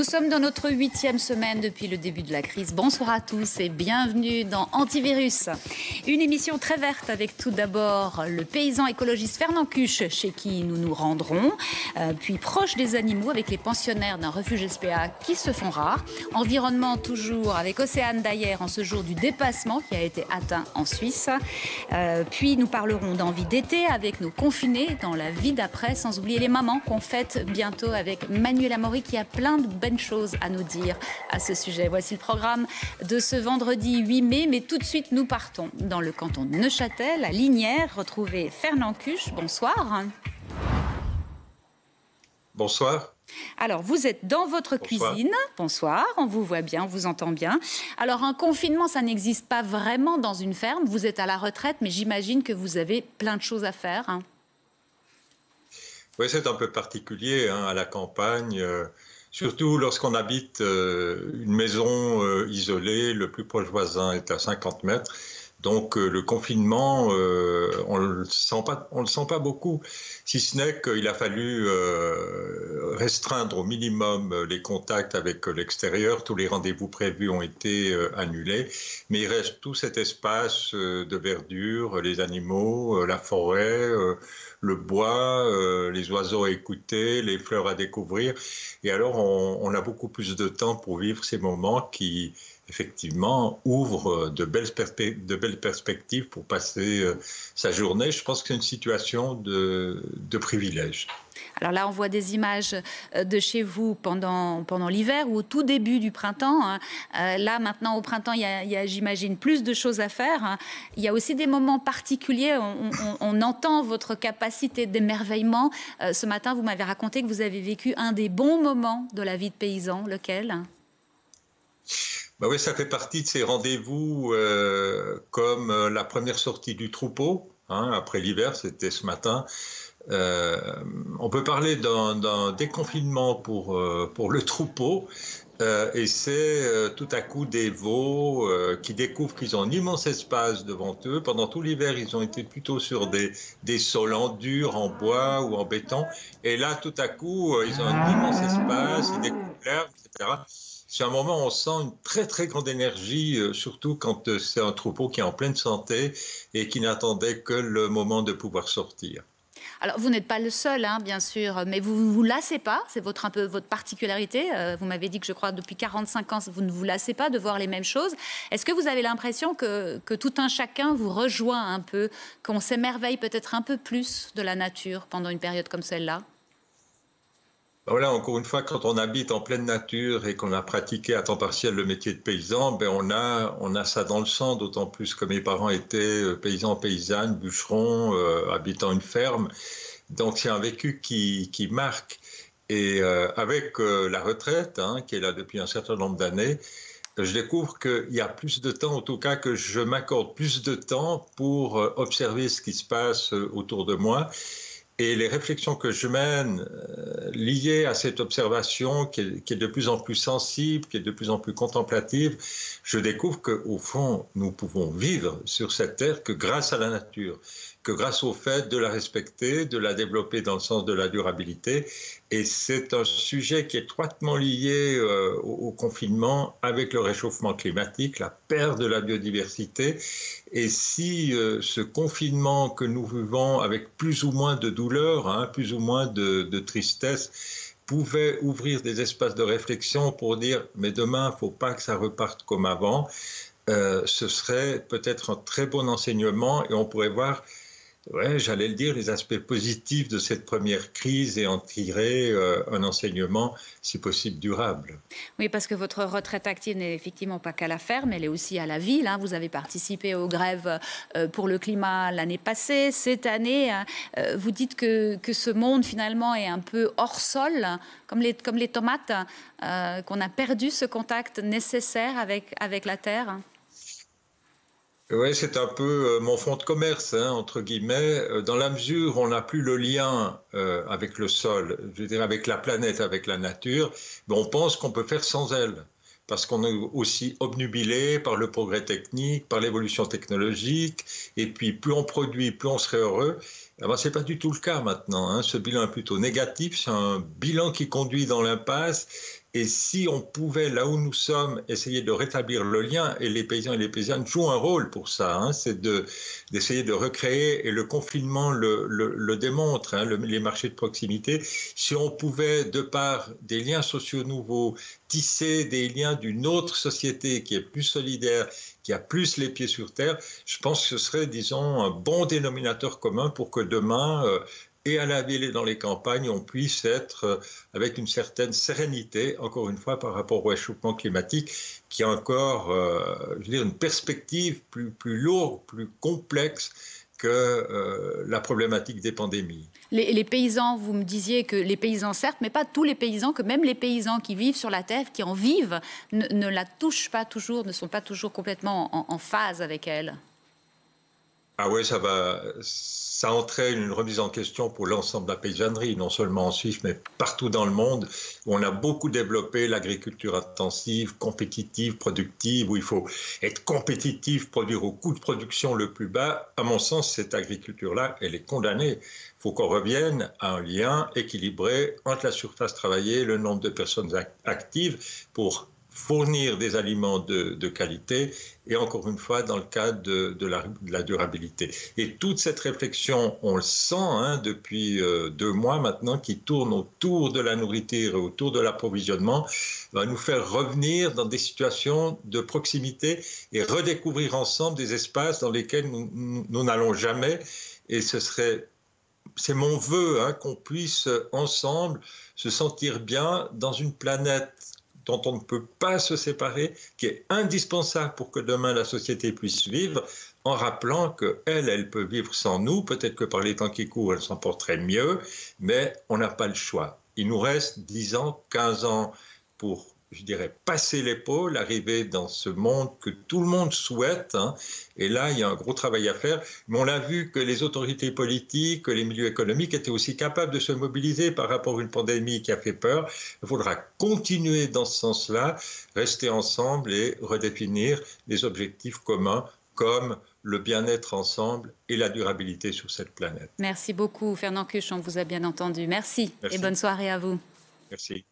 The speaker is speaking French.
Nous sommes dans notre 8e semaine depuis le début de la crise. Bonsoir à tous et bienvenue dans Antivirus. Une émission très verte avec tout d'abord le paysan écologiste Fernand Cuche, chez qui nous nous rendrons, puis proche des animaux avec les pensionnaires d'un refuge SPA qui se font rares. Environnement toujours avec Océane Dayer en ce jour du dépassement qui a été atteint en Suisse. Puis nous parlerons d'envie d'été avec nos confinés dans la vie d'après, sans oublier les mamans qu'on fête bientôt avec Manuela Maury qui a plein de bonnes choses à nous dire à ce sujet. Voici le programme de ce vendredi 8 mai, mais tout de suite nous partons dans le canton de Neuchâtel, à Lignières, retrouver Fernand Cuche. Bonsoir. Bonsoir. Alors, vous êtes dans votre cuisine. Bonsoir, on vous voit bien, on vous entend bien. Alors, un confinement, ça n'existe pas vraiment dans une ferme. Vous êtes à la retraite, mais j'imagine que vous avez plein de choses à faire. Oui, c'est un peu particulier à la campagne, surtout lorsqu'on habite une maison isolée, le plus proche voisin est à 50 mètres. Donc le confinement, on le sent pas beaucoup, si ce n'est qu'il a fallu restreindre au minimum les contacts avec l'extérieur. Tous les rendez-vous prévus ont été annulés, mais il reste tout cet espace de verdure, les animaux, la forêt, le bois, les oiseaux à écouter, les fleurs à découvrir. Et alors on a beaucoup plus de temps pour vivre ces moments qui effectivement, ouvre de belles perspectives pour passer sa journée. Je pense que c'est une situation de privilège. Alors là, on voit des images de chez vous pendant l'hiver ou au tout début du printemps. Là, maintenant, au printemps, il y a j'imagine, plus de choses à faire. Il y a aussi des moments particuliers. On entend votre capacité d'émerveillement. Ce matin, vous m'avez raconté que vous avez vécu un des bons moments de la vie de paysan. Lequel ? Ben oui, ça fait partie de ces rendez-vous comme la première sortie du troupeau, après l'hiver, c'était ce matin. On peut parler d'un déconfinement pour le troupeau, et c'est tout à coup des veaux qui découvrent qu'ils ont un immense espace devant eux. Pendant tout l'hiver, ils ont été plutôt sur des sols en dur, en bois ou en béton. Et là, tout à coup, ils ont un immense espace, ils découvrent l'herbe, etc. C'est un moment où on sent une très très grande énergie, surtout quand c'est un troupeau qui est en pleine santé et qui n'attendait que le moment de pouvoir sortir. Alors, vous n'êtes pas le seul, bien sûr, mais vous ne vous lassez pas, c'est un peu votre particularité. Vous m'avez dit que, je crois, depuis 45 ans, vous ne vous lassez pas de voir les mêmes choses. Est-ce que vous avez l'impression que tout un chacun vous rejoint un peu, qu'on s'émerveille peut-être un peu plus de la nature pendant une période comme celle-là ? Voilà, encore une fois, quand on habite en pleine nature et qu'on a pratiqué à temps partiel le métier de paysan, on a ça dans le sang, d'autant plus que mes parents étaient paysans, paysannes, bûcherons, habitant une ferme. Donc c'est un vécu qui marque. Et avec la retraite, qui est là depuis un certain nombre d'années, je découvre qu'il y a plus de temps, en tout cas que je m'accorde plus de temps pour observer ce qui se passe autour de moi. Et les réflexions que je mène liées à cette observation qui est de plus en plus sensible, qui est de plus en plus contemplative, je découvre qu'au fond, nous pouvons vivre sur cette terre que grâce à la nature, que grâce au fait de la respecter, de la développer dans le sens de la durabilité. Et c'est un sujet qui est étroitement lié au confinement avec le réchauffement climatique, la perte de la biodiversité. Et si ce confinement que nous vivons avec plus ou moins de douleur, plus ou moins de tristesse, pouvait ouvrir des espaces de réflexion pour dire « mais demain, il ne faut pas que ça reparte comme avant », ce serait peut-être un très bon enseignement et on pourrait voir, j'allais le dire, les aspects positifs de cette première crise et en tirer un enseignement, si possible, durable. Oui, parce que votre retraite active n'est effectivement pas qu'à la ferme, elle est aussi à la ville. Vous avez participé aux grèves pour le climat l'année passée. Cette année, vous dites que ce monde, finalement, est un peu hors sol, comme les tomates, qu'on a perdu ce contact nécessaire avec la terre. Oui, c'est un peu mon fonds de commerce, entre guillemets, dans la mesure où on n'a plus le lien avec le sol, je veux dire avec la planète, avec la nature, mais on pense qu'on peut faire sans elle, parce qu'on est aussi obnubilé par le progrès technique, par l'évolution technologique, et puis plus on produit, plus on serait heureux. Ce n'est pas du tout le cas maintenant, ce bilan est plutôt négatif, c'est un bilan qui conduit dans l'impasse, Et si on pouvait, là où nous sommes, essayer de rétablir le lien, et les paysans et les paysannes jouent un rôle pour ça, hein, c'est d'essayer de recréer, et le confinement le démontre, hein, les marchés de proximité, si on pouvait, de par des liens sociaux nouveaux, tisser des liens d'une autre société qui est plus solidaire, qui a plus les pieds sur terre, je pense que ce serait, disons, un bon dénominateur commun pour que demain, et à la ville et dans les campagnes, on puisse être avec une certaine sérénité, encore une fois, par rapport au réchauffement climatique, qui a encore, je veux dire, une perspective plus lourde, plus complexe que la problématique des pandémies. Les paysans, vous me disiez que les paysans, certes, mais pas tous les paysans, que même les paysans qui vivent sur la terre, qui en vivent, ne la touchent pas toujours, ne sont pas toujours complètement en phase avec elle. Ah oui, ça entraîne une remise en question pour l'ensemble de la paysannerie, non seulement en Suisse, mais partout dans le monde, où on a beaucoup développé l'agriculture intensive, compétitive, productive, où il faut être compétitif, produire au coût de production le plus bas. À mon sens, cette agriculture-là, elle est condamnée. Il faut qu'on revienne à un lien équilibré entre la surface travaillée, le nombre de personnes actives pour fournir des aliments de qualité et encore une fois dans le cadre de la durabilité. Et toute cette réflexion, on le sent hein, depuis 2 mois maintenant, qui tourne autour de la nourriture et autour de l'approvisionnement, va nous faire revenir dans des situations de proximité et redécouvrir ensemble des espaces dans lesquels nous n'allons jamais. Et c'est mon vœu hein, qu'on puisse ensemble se sentir bien dans une planète dont on ne peut pas se séparer, qui est indispensable pour que demain la société puisse vivre, en rappelant qu'elle peut vivre sans nous, peut-être que par les temps qui courent, elle s'en porterait mieux, mais on n'a pas le choix. Il nous reste 10 ans, 15 ans pour, je dirais, passer l'épaule, arriver dans ce monde que tout le monde souhaite. Hein. Et là, il y a un gros travail à faire. Mais on a vu que les autorités politiques, que les milieux économiques étaient aussi capables de se mobiliser par rapport à une pandémie qui a fait peur. Il faudra continuer dans ce sens-là, rester ensemble et redéfinir les objectifs communs comme le bien-être ensemble et la durabilité sur cette planète. Merci beaucoup, Fernand Cuche, on vous a bien entendu. Merci. Et bonne soirée à vous. Merci.